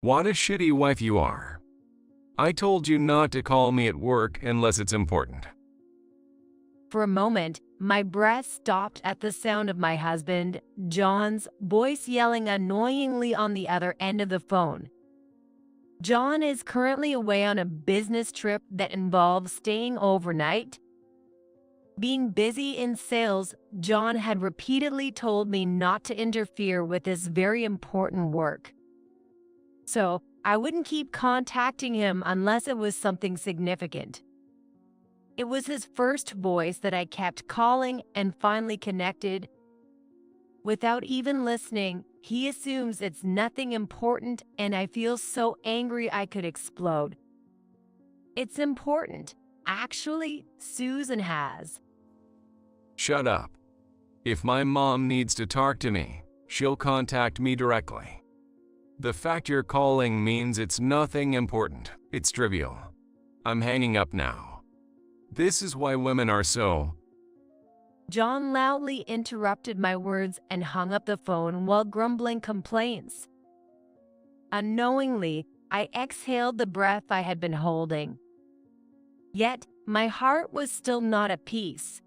What a shitty wife you are. I told you not to call me at work unless it's important. For a moment, my breath stopped at the sound of my husband, John's, voice yelling annoyingly on the other end of the phone. John is currently away on a business trip that involves staying overnight. Being busy in sales, John had repeatedly told me not to interfere with this very important work. So, I wouldn't keep contacting him unless it was something significant. It was his first voice that I kept calling and finally connected. Without even listening, he assumes it's nothing important, and I feel so angry I could explode. It's important. Actually, Susan has. Shut up. If my mom needs to talk to me, she'll contact me directly. The fact you're calling means it's nothing important. It's trivial. I'm hanging up now. This is why women are so... John loudly interrupted my words and hung up the phone while grumbling complaints. Unknowingly, I exhaled the breath I had been holding. Yet, my heart was still not at peace.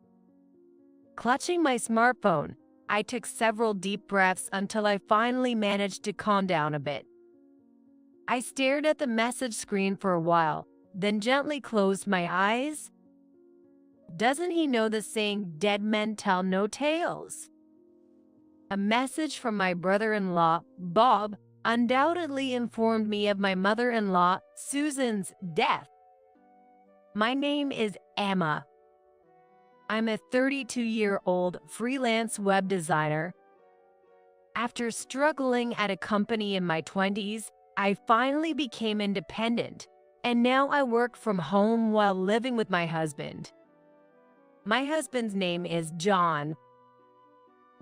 Clutching my smartphone, I took several deep breaths until I finally managed to calm down a bit. I stared at the message screen for a while, then gently closed my eyes. Doesn't he know the saying, dead men tell no tales? A message from my brother-in-law, Bob, undoubtedly informed me of my mother-in-law, Susan's, death. My name is Emma. I'm a 32-year-old freelance web designer. After struggling at a company in my 20s, I finally became independent, and now I work from home while living with my husband. My husband's name is John.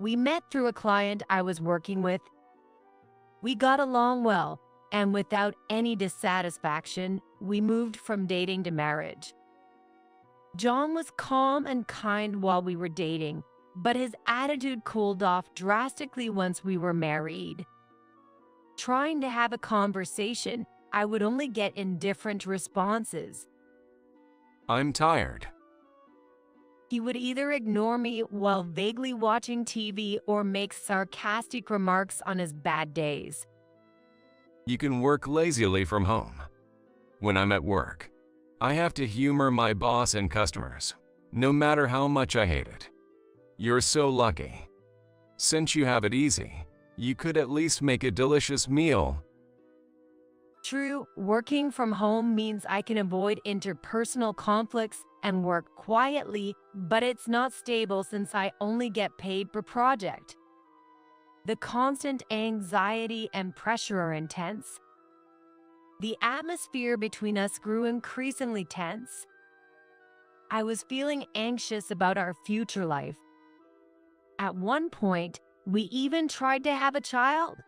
We met through a client I was working with. We got along well, and without any dissatisfaction, we moved from dating to marriage. John was calm and kind while we were dating, but his attitude cooled off drastically once we were married. Trying to have a conversation, I would only get indifferent responses. I'm tired. He would either ignore me while vaguely watching TV or make sarcastic remarks on his bad days. You can work lazily from home. When I'm at work, I have to humor my boss and customers, no matter how much I hate it. You're so lucky. Since you have it easy, you could at least make a delicious meal. True, working from home means I can avoid interpersonal conflicts and work quietly, but it's not stable since I only get paid per project. The constant anxiety and pressure are intense. The atmosphere between us grew increasingly tense. I was feeling anxious about our future life. At one point, we even tried to have a child.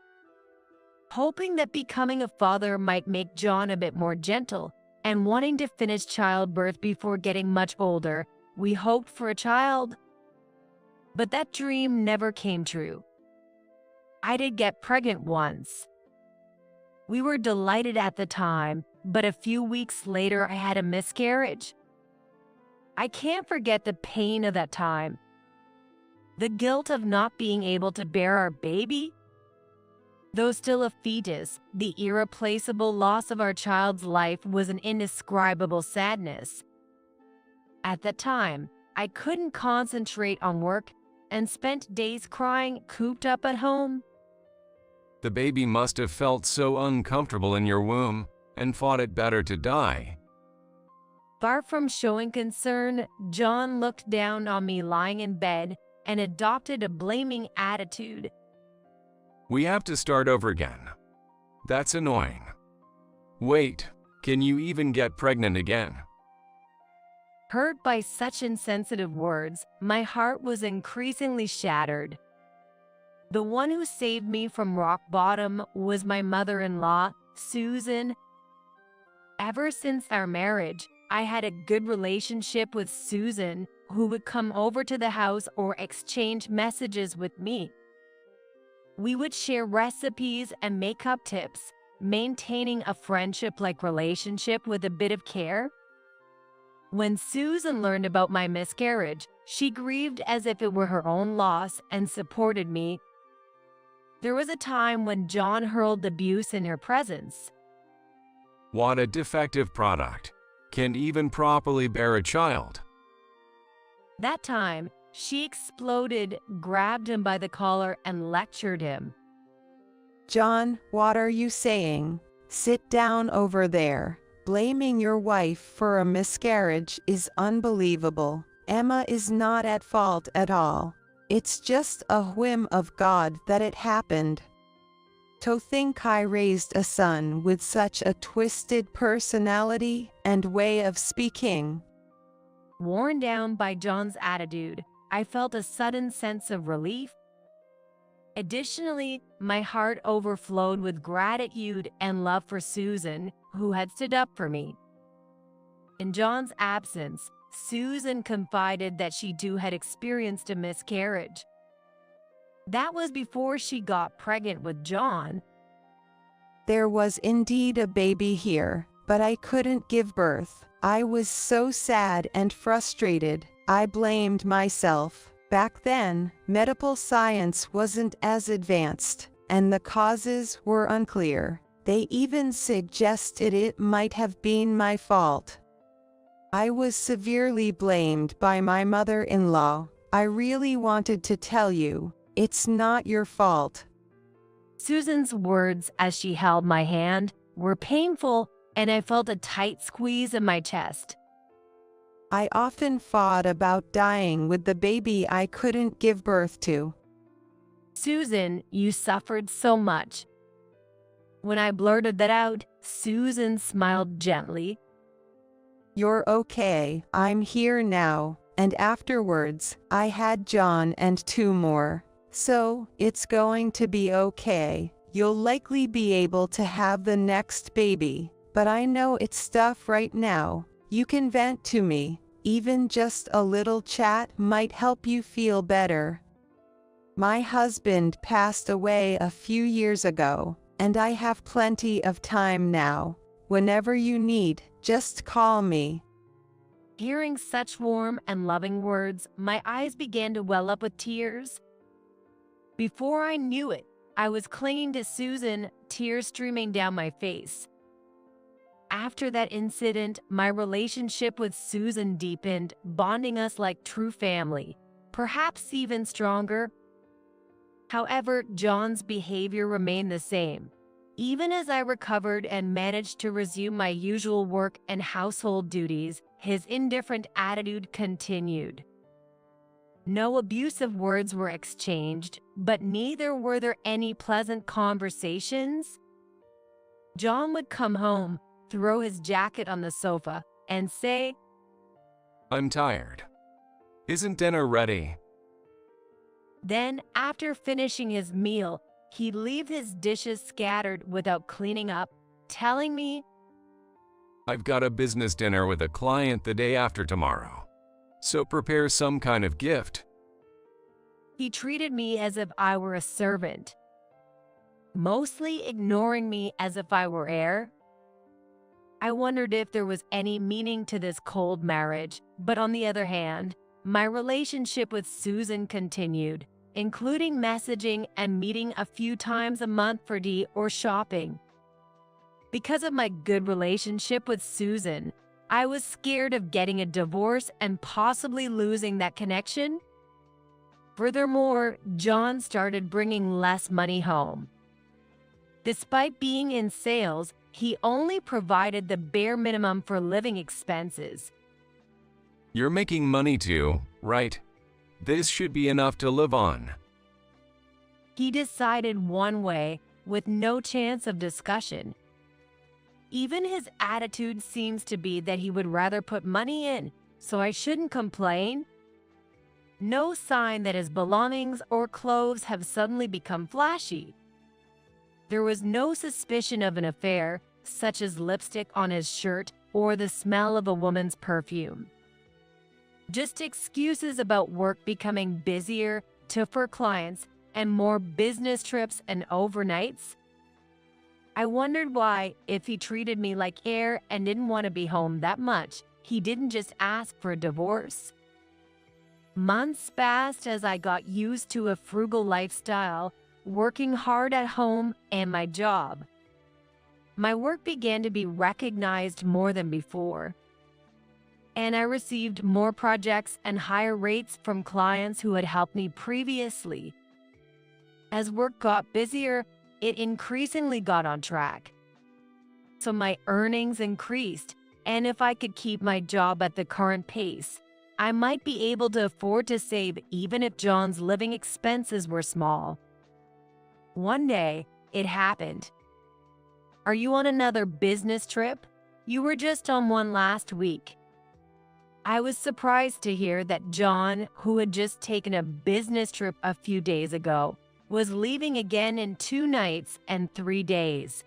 Hoping that becoming a father might make John a bit more gentle, and wanting to finish childbirth before getting much older, we hoped for a child. But that dream never came true. I did get pregnant once. We were delighted at the time, but a few weeks later I had a miscarriage. I can't forget the pain of that time. The guilt of not being able to bear our baby. Though still a fetus, the irreplaceable loss of our child's life was an indescribable sadness. At the time, I couldn't concentrate on work and spent days crying, cooped up at home. The baby must have felt so uncomfortable in your womb and thought it better to die. Far from showing concern, John looked down on me lying in bed and adopted a blaming attitude. We have to start over again. That's annoying. Wait, can you even get pregnant again? Hurt by such insensitive words, my heart was increasingly shattered. The one who saved me from rock bottom was my mother-in-law, Susan. Ever since our marriage, I had a good relationship with Susan, who would come over to the house or exchange messages with me. We would share recipes and makeup tips, maintaining a friendship-like relationship with a bit of care? When Susan learned about my miscarriage, she grieved as if it were her own loss and supported me. There was a time when John hurled abuse in her presence. What a defective product. Can't even properly bear a child. That time, she exploded, grabbed him by the collar, and lectured him. John, what are you saying? Sit down over there. Blaming your wife for a miscarriage is unbelievable. Emma is not at fault at all. It's just a whim of God that it happened. To think I raised a son with such a twisted personality and way of speaking. Worn down by John's attitude, I felt a sudden sense of relief. Additionally, my heart overflowed with gratitude and love for Susan, who had stood up for me. In John's absence, Susan confided that she too had experienced a miscarriage. That was before she got pregnant with John. There was indeed a baby here, but I couldn't give birth. I was so sad and frustrated. I blamed myself. Back then, medical science wasn't as advanced, and the causes were unclear. They even suggested it might have been my fault. I was severely blamed by my mother-in-law. I really wanted to tell you, it's not your fault. Susan's words as she held my hand were painful, and I felt a tight squeeze in my chest. I often thought about dying with the baby I couldn't give birth to. Susan, you suffered so much. When I blurted that out, Susan smiled gently. You're okay, I'm here now, and afterwards, I had John and 2 more. So, it's going to be okay. You'll likely be able to have the next baby, but I know it's tough right now. You can vent to me. Even just a little chat might help you feel better. My husband passed away a few years ago, and I have plenty of time now. Whenever you need, just call me. Hearing such warm and loving words, my eyes began to well up with tears. Before I knew it, I was clinging to Susan, tears streaming down my face. After that incident, my relationship with Susan deepened, bonding us like true family, perhaps even stronger. However, John's behavior remained the same. Even as I recovered and managed to resume my usual work and household duties, his indifferent attitude continued. No abusive words were exchanged, but neither were there any pleasant conversations. John would come home, throw his jacket on the sofa, and say, I'm tired. Isn't dinner ready? Then, after finishing his meal, he'd leave his dishes scattered without cleaning up, telling me, I've got a business dinner with a client the day after tomorrow, so prepare some kind of gift. He treated me as if I were a servant, mostly ignoring me as if I were heir. I wondered if there was any meaning to this cold marriage, but on the other hand, my relationship with Susan continued, including messaging and meeting a few times a month for tea or shopping. Because of my good relationship with Susan, I was scared of getting a divorce and possibly losing that connection. Furthermore, John started bringing less money home. Despite being in sales, he only provided the bare minimum for living expenses. You're making money too, right? This should be enough to live on. He decided one way, with no chance of discussion. Even his attitude seems to be that he would rather put money in, so I shouldn't complain. No sign that his belongings or clothes have suddenly become flashy. There was no suspicion of an affair, such as lipstick on his shirt or the smell of a woman's perfume. Just excuses about work becoming busier, tougher clients, and more business trips and overnights. I wondered why, if he treated me like air and didn't want to be home that much, he didn't just ask for a divorce. Months passed as I got used to a frugal lifestyle, working hard at home and my job. My work began to be recognized more than before, and I received more projects and higher rates from clients who had helped me previously. As work got busier, it increasingly got on track. So my earnings increased, and if I could keep my job at the current pace, I might be able to afford to save even if John's living expenses were small. One day, it happened. Are you on another business trip? You were just on one last week. I was surprised to hear that John, who had just taken a business trip a few days ago, was leaving again in 2 nights and 3 days.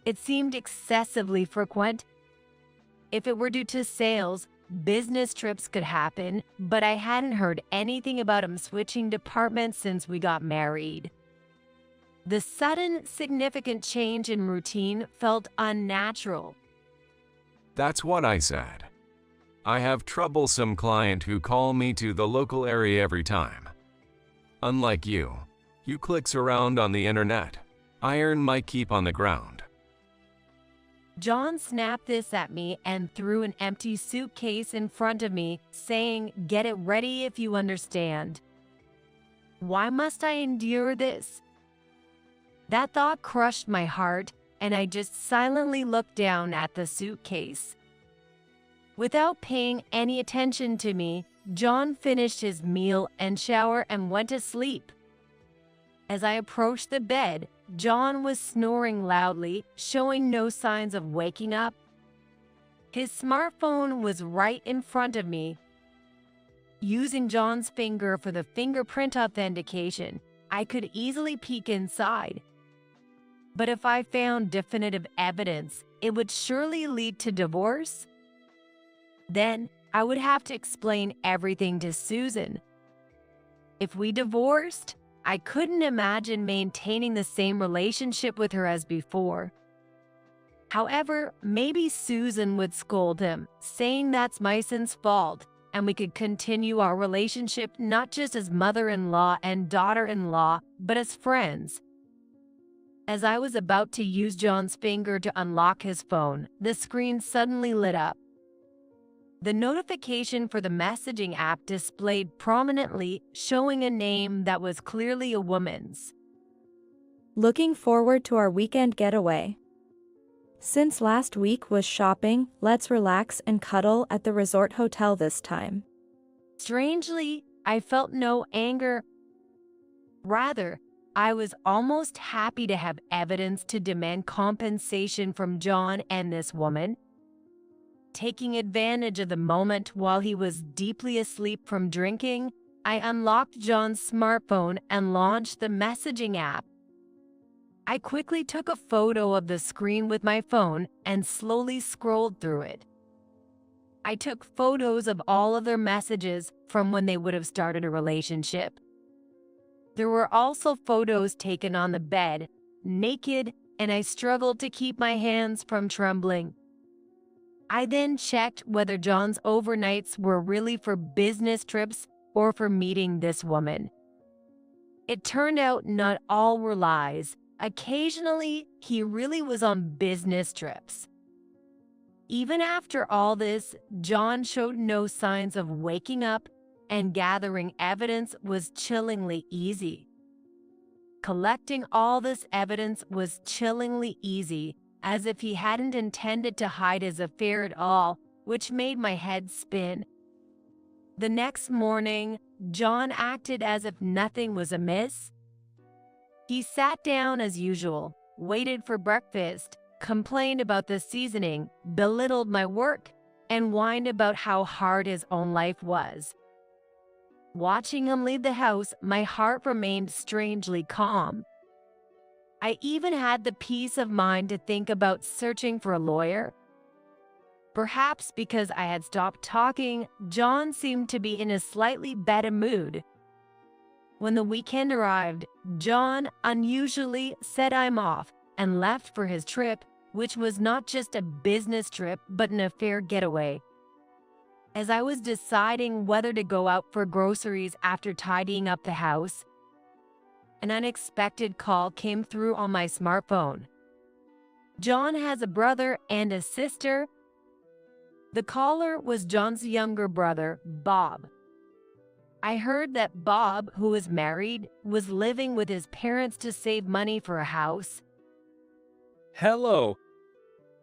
It seemed excessively frequent. If it were due to sales, business trips could happen, but I hadn't heard anything about him switching departments since we got married. The sudden, significant change in routine felt unnatural. That's what I said. I have troublesome clients who call me to the local area every time. Unlike you clicks around on the internet. I earn my keep on the ground. John snapped this at me and threw an empty suitcase in front of me, saying, "Get it ready if you understand." Why must I endure this? That thought crushed my heart, and I just silently looked down at the suitcase. Without paying any attention to me, John finished his meal and shower and went to sleep. As I approached the bed, John was snoring loudly, showing no signs of waking up. His smartphone was right in front of me. Using John's finger for the fingerprint authentication, I could easily peek inside. But if I found definitive evidence, it would surely lead to divorce. Then I would have to explain everything to Susan. If we divorced, I couldn't imagine maintaining the same relationship with her as before. However, maybe Susan would scold him, saying that's my son's fault, and we could continue our relationship not just as mother-in-law and daughter-in-law, but as friends. As I was about to use John's finger to unlock his phone, the screen suddenly lit up. The notification for the messaging app displayed prominently, showing a name that was clearly a woman's. Looking forward to our weekend getaway. Since last week was shopping, let's relax and cuddle at the resort hotel this time. Strangely, I felt no anger. Rather, I was almost happy to have evidence to demand compensation from John and this woman. Taking advantage of the moment while he was deeply asleep from drinking, I unlocked John's smartphone and launched the messaging app. I quickly took a photo of the screen with my phone and slowly scrolled through it. I took photos of all of their messages from when they would have started a relationship. There were also photos taken on the bed, naked, and I struggled to keep my hands from trembling. I then checked whether John's overnights were really for business trips or for meeting this woman. It turned out not all were lies. Occasionally, he really was on business trips. Even after all this, John showed no signs of waking up, and gathering evidence was chillingly easy. Collecting all this evidence was chillingly easy, as if he hadn't intended to hide his affair at all, which made my head spin. The next morning, John acted as if nothing was amiss. He sat down as usual, waited for breakfast, complained about the seasoning, belittled my work, and whined about how hard his own life was. Watching him leave the house, my heart remained strangely calm. I even had the peace of mind to think about searching for a lawyer. Perhaps because I had stopped talking, John seemed to be in a slightly better mood. When the weekend arrived, John unusually said I'm off, and left for his trip, which was not just a business trip but an affair getaway. As I was deciding whether to go out for groceries after tidying up the house, an unexpected call came through on my smartphone. John has a brother and a sister. The caller was John's younger brother, Bob. I heard that Bob, who was married, was living with his parents to save money for a house. Hello.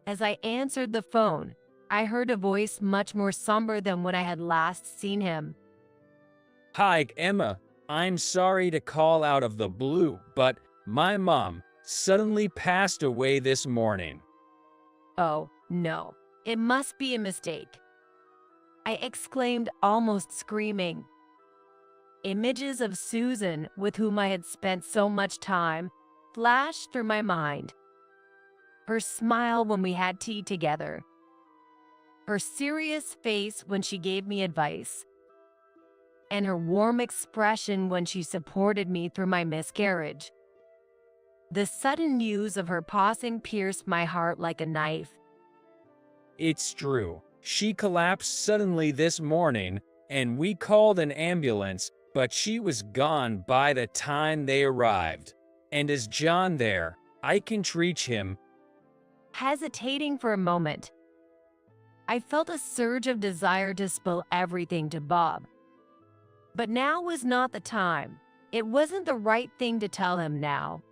As I answered the phone, I heard a voice much more somber than when I had last seen him. Hi, Emma. I'm sorry to call out of the blue, but my mom suddenly passed away this morning. Oh, no. It must be a mistake, I exclaimed, almost screaming. Images of Susan, with whom I had spent so much time, flashed through my mind. Her smile when we had tea together. Her serious face when she gave me advice. And her warm expression when she supported me through my miscarriage. The sudden news of her passing pierced my heart like a knife. It's true. She collapsed suddenly this morning, and we called an ambulance, but she was gone by the time they arrived. And is John there? I can reach him. Hesitating for a moment, I felt a surge of desire to spill everything to Bob. But now was not the time. It wasn't the right thing to tell him now.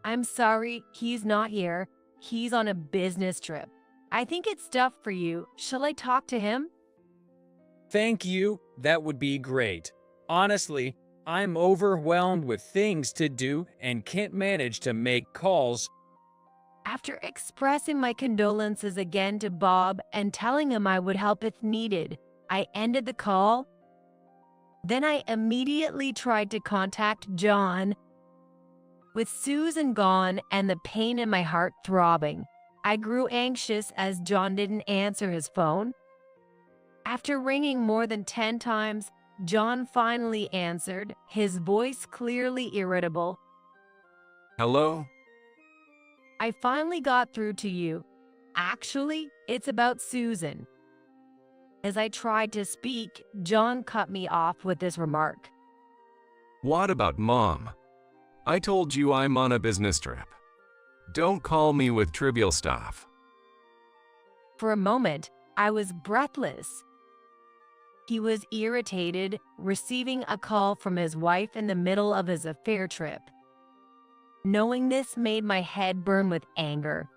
I'm sorry, he's not here. He's on a business trip. I think it's stuff for you. Shall I talk to him? Thank you. That would be great. Honestly, I'm overwhelmed with things to do and can't manage to make calls. After expressing my condolences again to Bob and telling him I would help if needed, I ended the call. Then I immediately tried to contact John. With Susan gone and the pain in my heart throbbing, I grew anxious as John didn't answer his phone. After ringing more than 10 times, John finally answered, his voice clearly irritable. Hello? I finally got through to you. Actually, it's about Susan. As I tried to speak, John cut me off with this remark. What about Mom? I told you I'm on a business trip. Don't call me with trivial stuff. For a moment, I was breathless. He was irritated, receiving a call from his wife in the middle of his affair trip. Knowing this made my head burn with anger.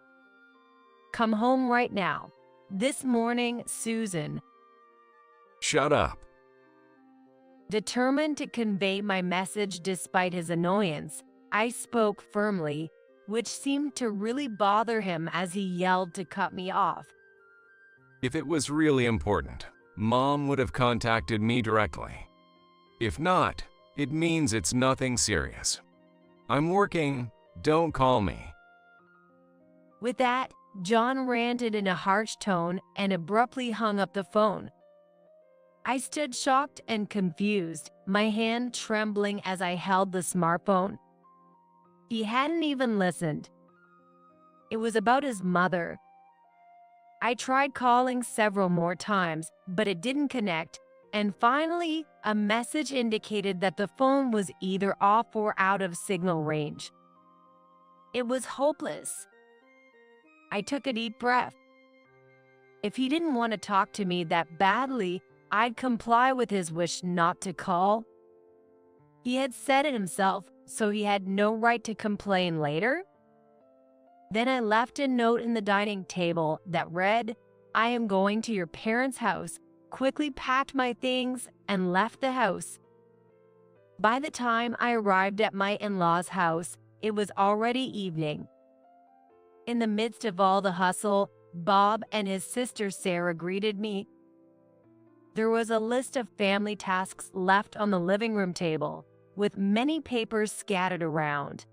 Come home right now. This morning, Susan. Shut up. Determined to convey my message despite his annoyance, I spoke firmly, which seemed to really bother him as he yelled to cut me off. If it was really important, Mom would have contacted me directly. If not, it means it's nothing serious. I'm working, don't call me. With that, John ranted in a harsh tone and abruptly hung up the phone. I stood shocked and confused, my hand trembling as I held the smartphone. He hadn't even listened. It was about his mother. I tried calling several more times, but it didn't connect, and finally, a message indicated that the phone was either off or out of signal range. It was hopeless. I took a deep breath. If he didn't want to talk to me that badly, I'd comply with his wish not to call. He had said it himself, so he had no right to complain later. Then I left a note in the dining table that read, "I am going to your parents' house," quickly packed my things, and left the house. By the time I arrived at my in-laws' house, it was already evening. In the midst of all the hustle, Bob and his sister Sarah greeted me. There was a list of family tasks left on the living room table, with many papers scattered around.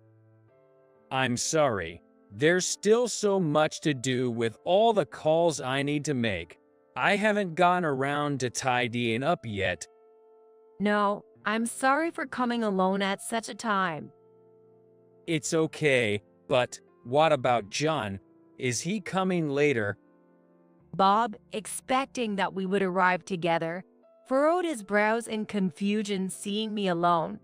I'm sorry. There's still so much to do with all the calls I need to make. I haven't gotten around to tidying up yet. No, I'm sorry for coming alone at such a time. It's okay, But what about John? Is he coming later? Bob, expecting that we would arrive together, furrowed his brows in confusion seeing me alone.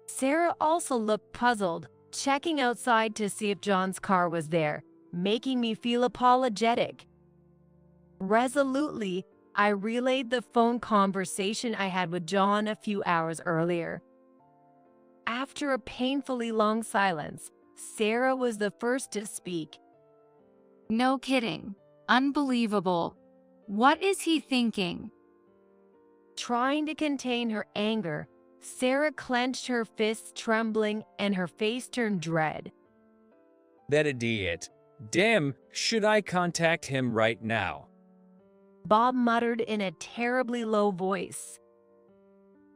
Sarah also looked puzzled, checking outside to see if John's car was there, making me feel apologetic. Resolutely, I relayed the phone conversation I had with John a few hours earlier. After a painfully long silence, Sarah was the first to speak. No kidding. Unbelievable. What is he thinking? Trying to contain her anger, Sarah clenched her fists, trembling, and her face turned red. That idiot. Damn, should I contact him right now? Bob muttered in a terribly low voice.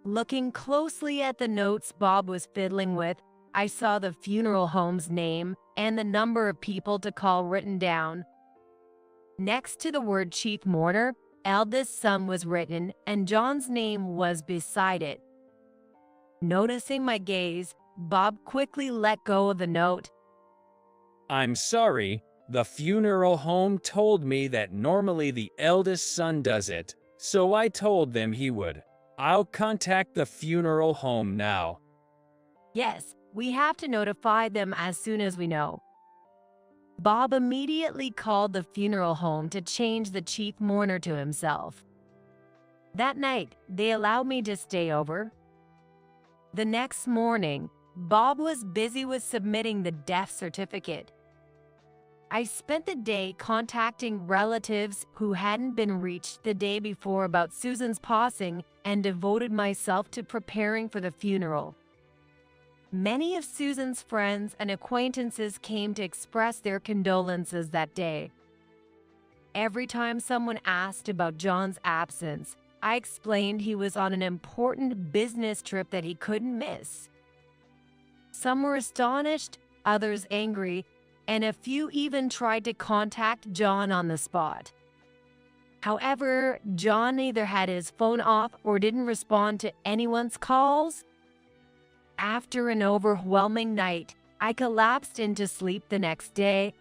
Looking closely at the notes Bob was fiddling with, I saw the funeral home's name and the number of people to call written down. Next to the word chief mourner, eldest son was written, and John's name was beside it. Noticing my gaze, Bob quickly let go of the note. I'm sorry, the funeral home told me that normally the eldest son does it, so I told them he would. I'll contact the funeral home now. Yes, we have to notify them as soon as we know. Bob immediately called the funeral home to change the chief mourner to himself. That night, they allowed me to stay over. The next morning, Bob was busy with submitting the death certificate. I spent the day contacting relatives who hadn't been reached the day before about Susan's passing and devoted myself to preparing for the funeral. Many of Susan's friends and acquaintances came to express their condolences that day. Every time someone asked about John's absence, I explained he was on an important business trip that he couldn't miss. Some were astonished, others angry, and a few even tried to contact John on the spot. However, John either had his phone off or didn't respond to anyone's calls. After an overwhelming night, I collapsed into sleep the next day.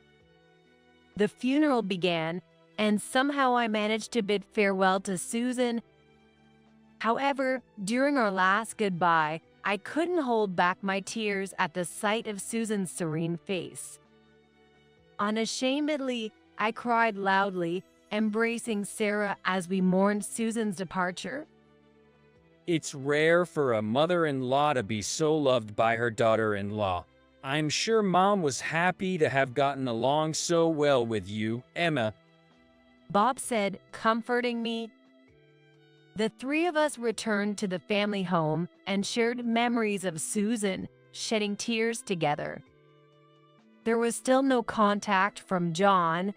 The funeral began, and somehow I managed to bid farewell to Susan. However, during our last goodbye, I couldn't hold back my tears at the sight of Susan's serene face. Unashamedly, I cried loudly, embracing Sarah as we mourned Susan's departure. It's rare for a mother-in-law to be so loved by her daughter-in-law. I'm sure Mom was happy to have gotten along so well with you, Emma. Bob said, comforting me. The three of us returned to the family home and shared memories of Susan, shedding tears together. There was still no contact from John.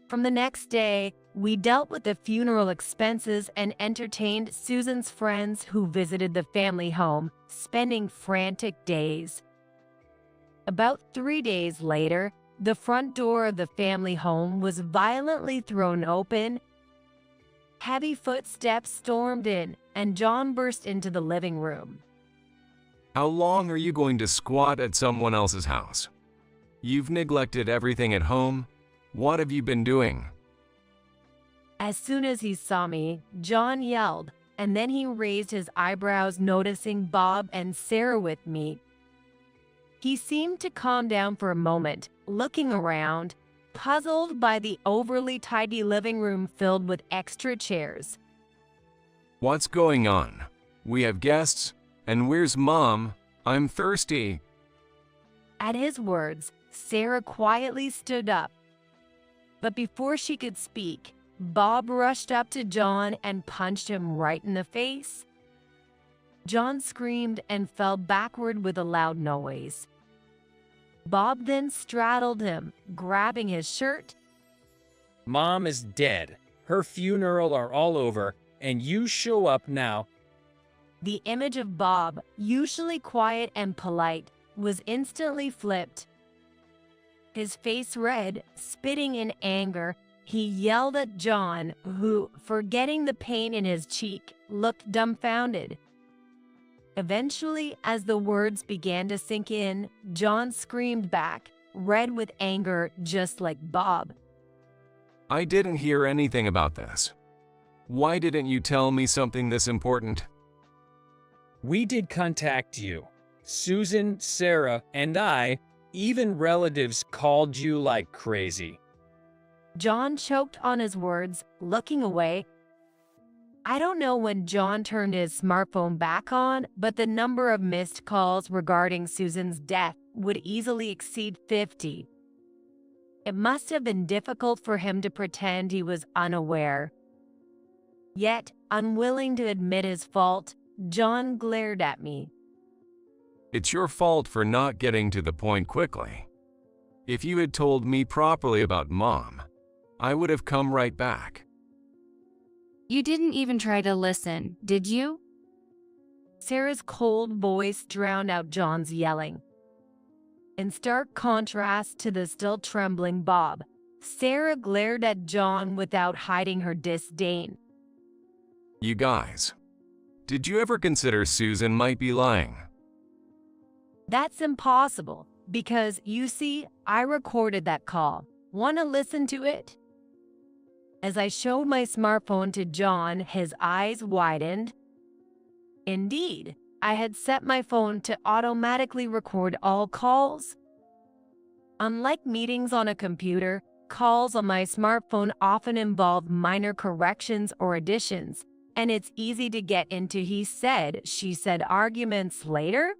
From the next day, we dealt with the funeral expenses and entertained Susan's friends who visited the family home, spending frantic days. About 3 days later, the front door of the family home was violently thrown open. Heavy footsteps stormed in, and John burst into the living room. How long are you going to squat at someone else's house? You've neglected everything at home. What have you been doing? As soon as he saw me, John yelled, and then he raised his eyebrows, noticing Bob and Sarah with me. He seemed to calm down for a moment, looking around, puzzled by the overly tidy living room filled with extra chairs. What's going on? We have guests, and where's Mom? I'm thirsty. At his words, Sarah quietly stood up. But before she could speak, Bob rushed up to John and punched him right in the face. John screamed and fell backward with a loud noise. Bob then straddled him, grabbing his shirt. Mom is dead. Her funeral are all over, and you show up now. The image of Bob, usually quiet and polite, was instantly flipped. His face red, spitting in anger, he yelled at John, who, forgetting the pain in his cheek, looked dumbfounded. Eventually, as the words began to sink in, John screamed back, red with anger just like Bob. I didn't hear anything about this. Why didn't you tell me something this important? We did contact you. Susan, Sarah, and I, even relatives called you like crazy. John choked on his words, looking away. I don't know when John turned his smartphone back on, but the number of missed calls regarding Susan's death would easily exceed 50. It must have been difficult for him to pretend he was unaware. Yet, unwilling to admit his fault, John glared at me. It's your fault for not getting to the point quickly. If you had told me properly about Mom, I would have come right back. You didn't even try to listen, did you? Sarah's cold voice drowned out John's yelling. In stark contrast to the still trembling Bob, Sarah glared at John without hiding her disdain. You guys, did you ever consider Susan might be lying? That's impossible, because, you see, I recorded that call. Want to listen to it? As I showed my smartphone to John, his eyes widened. Indeed, I had set my phone to automatically record all calls. Unlike meetings on a computer, calls on my smartphone often involve minor corrections or additions, and it's easy to get into he said, she said arguments later.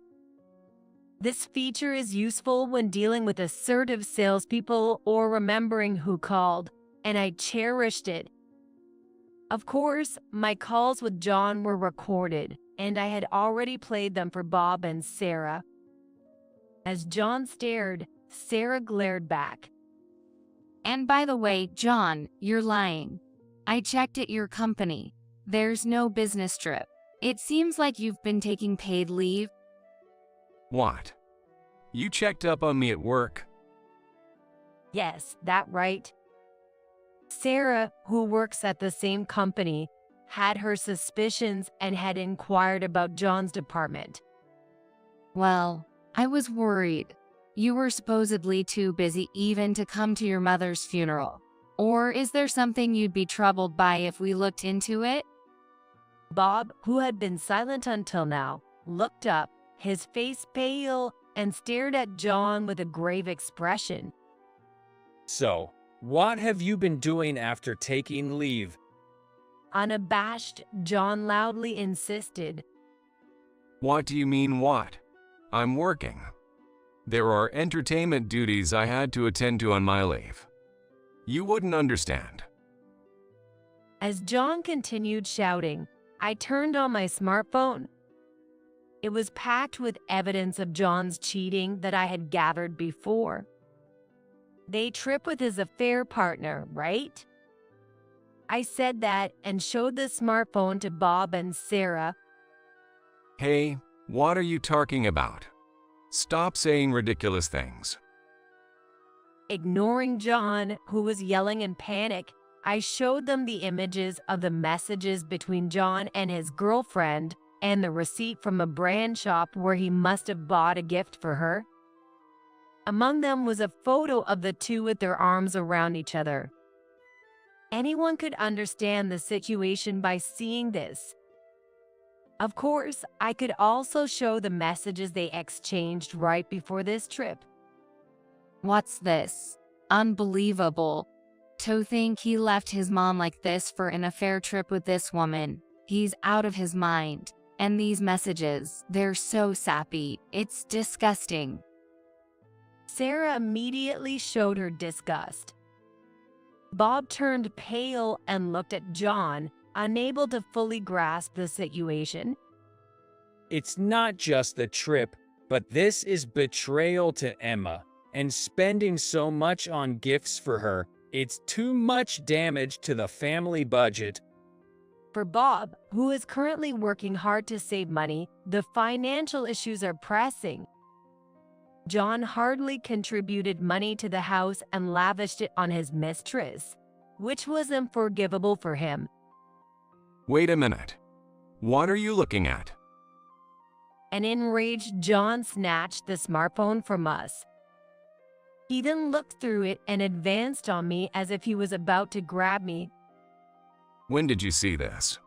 This feature is useful when dealing with assertive salespeople or remembering who called, and I cherished it. Of course, my calls with John were recorded, and I had already played them for Bob and Sarah. As John stared, Sarah glared back. And by the way, John, you're lying. I checked at your company. There's no business trip. It seems like you've been taking paid leave. What? You checked up on me at work? Yes, that right. Sarah, who works at the same company, had her suspicions and had inquired about John's department. Well, I was worried. You were supposedly too busy even to come to your mother's funeral. Or is there something you'd be troubled by if we looked into it? Bob, who had been silent until now, looked up, his face pale, and stared at John with a grave expression. So, what have you been doing after taking leave? Unabashed, John loudly insisted. What do you mean what? I'm working. There are entertainment duties I had to attend to on my leave. You wouldn't understand. As John continued shouting, I turned on my smartphone. It was packed with evidence of John's cheating that I had gathered before. They trip with his affair partner, right? I said that and showed the smartphone to Bob and Sarah. Hey, what are you talking about? Stop saying ridiculous things. Ignoring John, who was yelling in panic, I showed them the images of the messages between John and his girlfriend and the receipt from a brand shop where he must have bought a gift for her. Among them was a photo of the two with their arms around each other. Anyone could understand the situation by seeing this. Of course, I could also show the messages they exchanged right before this trip. What's this? Unbelievable. To think he left his mom like this for an affair trip with this woman. He's out of his mind. And these messages, they're so sappy. It's disgusting. Sarah immediately showed her disgust. Bob turned pale and looked at John, unable to fully grasp the situation. It's not just the trip, but this is betrayal to Emma, and spending so much on gifts for her, it's too much damage to the family budget. For Bob, who is currently working hard to save money, the financial issues are pressing. John hardly contributed money to the house and lavished it on his mistress, which was unforgivable for him. Wait a minute. What are you looking at? and enraged, John snatched the smartphone from us. He then looked through it and advanced on me as if he was about to grab me. When did you see this?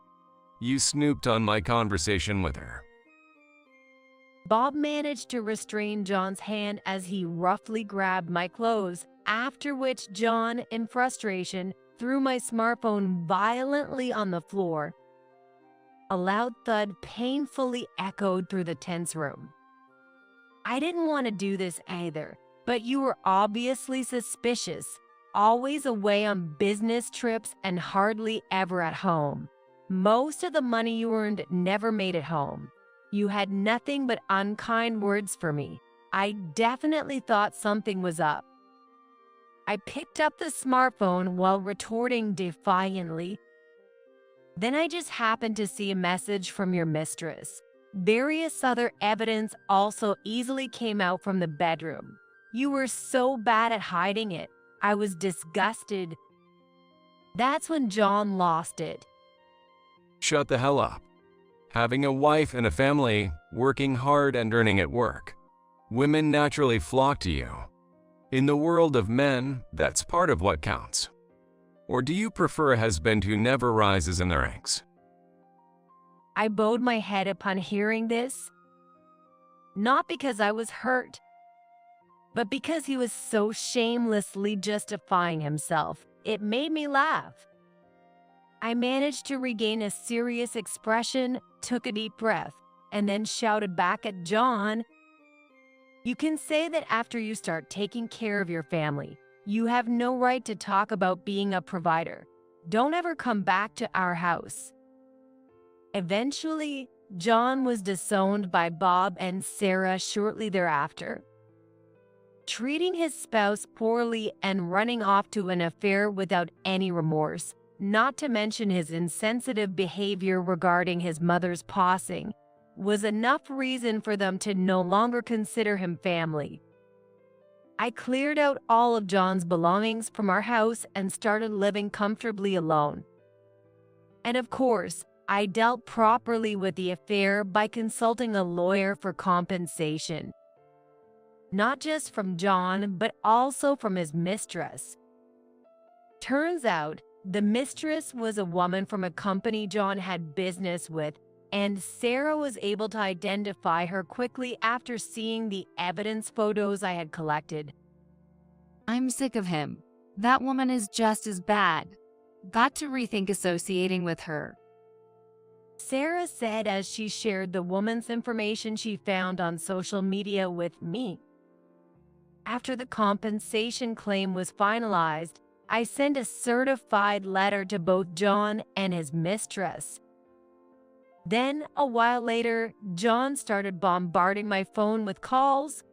You snooped on my conversation with her. Bob managed to restrain John's hand as he roughly grabbed my clothes, after which John, in frustration, threw my smartphone violently on the floor. A loud thud painfully echoed through the tense room. I didn't want to do this either, but you were obviously suspicious, always away on business trips and hardly ever at home. Most of the money you earned never made it home. You had nothing but unkind words for me. I definitely thought something was up. I picked up the smartphone while retorting defiantly. Then I just happened to see a message from your mistress. Various other evidence also easily came out from the bedroom. You were so bad at hiding it. I was disgusted. That's when John lost it. Shut the hell up. Having a wife and a family, working hard and earning at work. Women naturally flock to you. In the world of men, that's part of what counts. Or do you prefer a husband who never rises in the ranks? I bowed my head upon hearing this, not because I was hurt, but because he was so shamelessly justifying himself. It made me laugh. I managed to regain a serious expression, took a deep breath, and then shouted back at John, "You can say that after you start taking care of your family, you have no right to talk about being a provider. Don't ever come back to our house." Eventually, John was disowned by Bob and Sarah shortly thereafter. Treating his spouse poorly and running off to an affair without any remorse, not to mention his insensitive behavior regarding his mother's passing, was enough reason for them to no longer consider him family. I cleared out all of John's belongings from our house and started living comfortably alone. And of course, I dealt properly with the affair by consulting a lawyer for compensation. Not just from John, but also from his mistress. Turns out, the mistress was a woman from a company John had business with, and Sarah was able to identify her quickly after seeing the evidence photos I had collected. I'm sick of him. That woman is just as bad. Got to rethink associating with her. Sarah said as she shared the woman's information she found on social media with me. After the compensation claim was finalized, I sent a certified letter to both John and his mistress. Then, a while later, John started bombarding my phone with calls.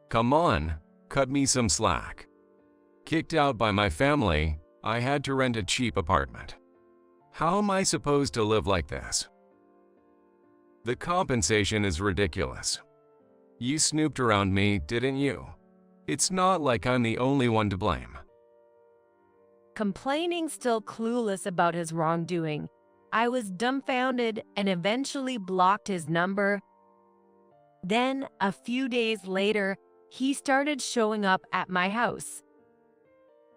Come on, cut me some slack. Kicked out by my family, I had to rent a cheap apartment. How am I supposed to live like this? The compensation is ridiculous. You snooped around me, didn't you? It's not like I'm the only one to blame. Complaining, still clueless about his wrongdoing, I was dumbfounded and eventually blocked his number. Then, a few days later, he started showing up at my house.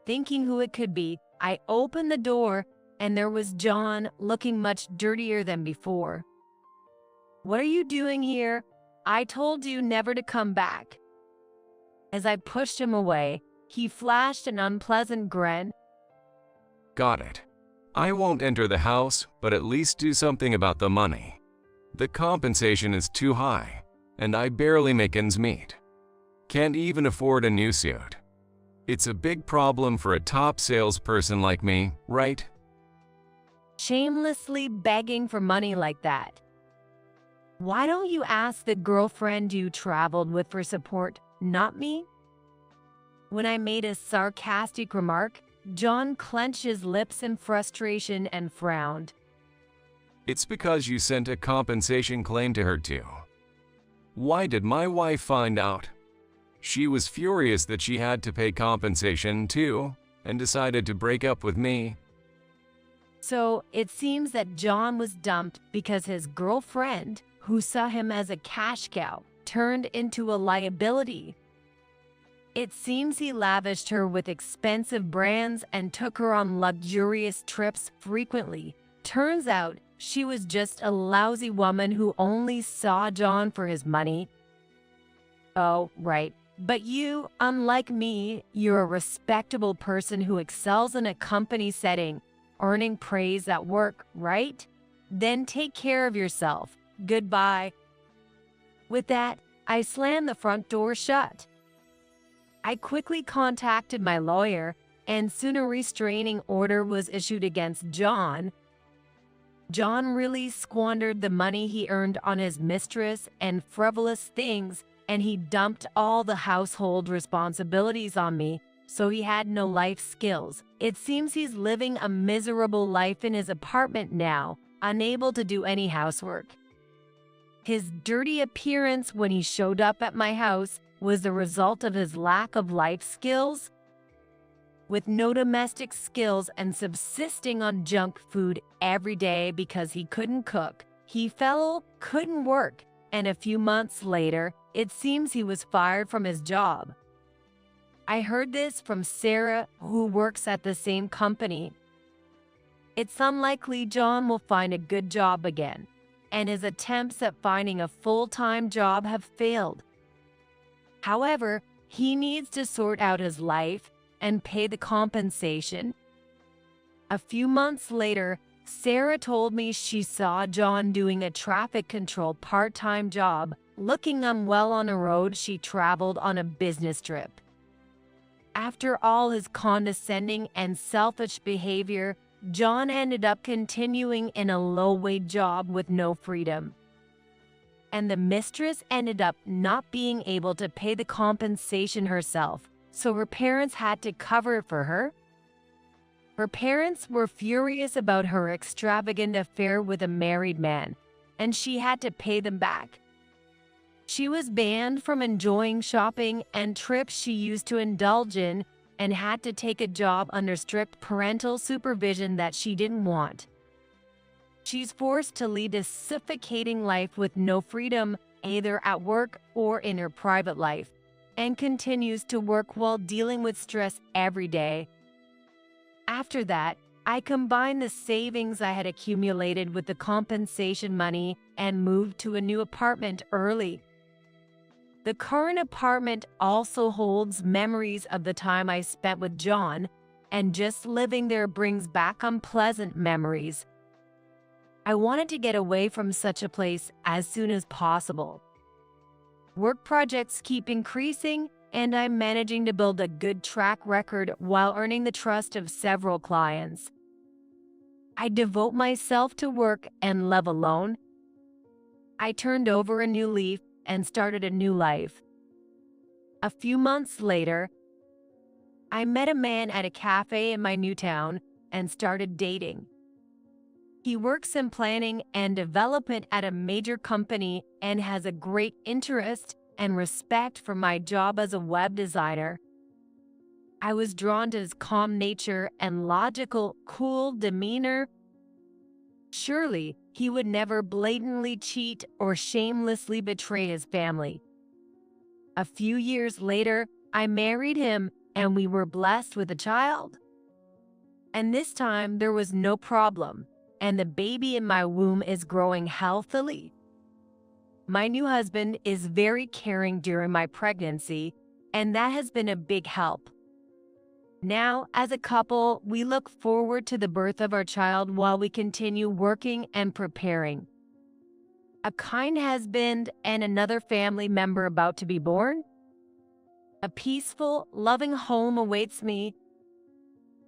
Thinking who it could be, I opened the door and there was John, looking much dirtier than before. "What are you doing here? I told you never to come back." As I pushed him away, he flashed an unpleasant grin. Got it. I won't enter the house, but at least do something about the money. The compensation is too high, and I barely make ends meet. Can't even afford a new suit. It's a big problem for a top salesperson like me, right? Shamelessly begging for money like that. Why don't you ask the girlfriend you traveled with for support, not me? When I made a sarcastic remark, John clenched his lips in frustration and frowned. It's because you sent a compensation claim to her too. Why did my wife find out? She was furious that she had to pay compensation too, and decided to break up with me. So it seems that John was dumped because his girlfriend, who saw him as a cash cow, turned into a liability. It seems he lavished her with expensive brands and took her on luxurious trips frequently. Turns out she was just a lousy woman who only saw John for his money. Oh, right. But you, unlike me, you're a respectable person who excels in a company setting, earning praise at work, right? Then take care of yourself. Goodbye. With that, I slammed the front door shut. I quickly contacted my lawyer, and soon a restraining order was issued against John. John really squandered the money he earned on his mistress and frivolous things, and he dumped all the household responsibilities on me, so he had no life skills. It seems he's living a miserable life in his apartment now, unable to do any housework. His dirty appearance when he showed up at my house was the result of his lack of life skills. With no domestic skills and subsisting on junk food every day because he couldn't cook, he couldn't work, and a few months later, it seems he was fired from his job. I heard this from Sarah, who works at the same company. It's unlikely John will find a good job again, and his attempts at finding a full-time job have failed. However, he needs to sort out his life and pay the compensation. A few months later, Sarah told me she saw John doing a traffic control part-time job, looking unwell on a road she traveled on a business trip. After all his condescending and selfish behavior, John ended up continuing in a low-wage job with no freedom. And the mistress ended up not being able to pay the compensation herself, so her parents had to cover it for her. Her parents were furious about her extravagant affair with a married man, and she had to pay them back. She was banned from enjoying shopping and trips she used to indulge in, and had to take a job under strict parental supervision that she didn't want. She's forced to lead a suffocating life with no freedom, either at work or in her private life, and continues to work while dealing with stress every day. After that, I combined the savings I had accumulated with the compensation money and moved to a new apartment early. The current apartment also holds memories of the time I spent with John, and just living there brings back unpleasant memories. I wanted to get away from such a place as soon as possible. Work projects keep increasing, and I'm managing to build a good track record while earning the trust of several clients. I devote myself to work and love alone. I turned over a new leaf and started a new life. A few months later, I met a man at a cafe in my new town and started dating. He works in planning and development at a major company and has a great interest and respect for my job as a web designer. I was drawn to his calm nature and logical, cool demeanor. Surely, he would never blatantly cheat or shamelessly betray his family. A few years later, I married him and we were blessed with a child. And this time, there was no problem, and the baby in my womb is growing healthily. My new husband is very caring during my pregnancy, and that has been a big help. Now, as a couple, we look forward to the birth of our child while we continue working and preparing. A kind husband and another family member about to be born. A peaceful, loving home awaits me,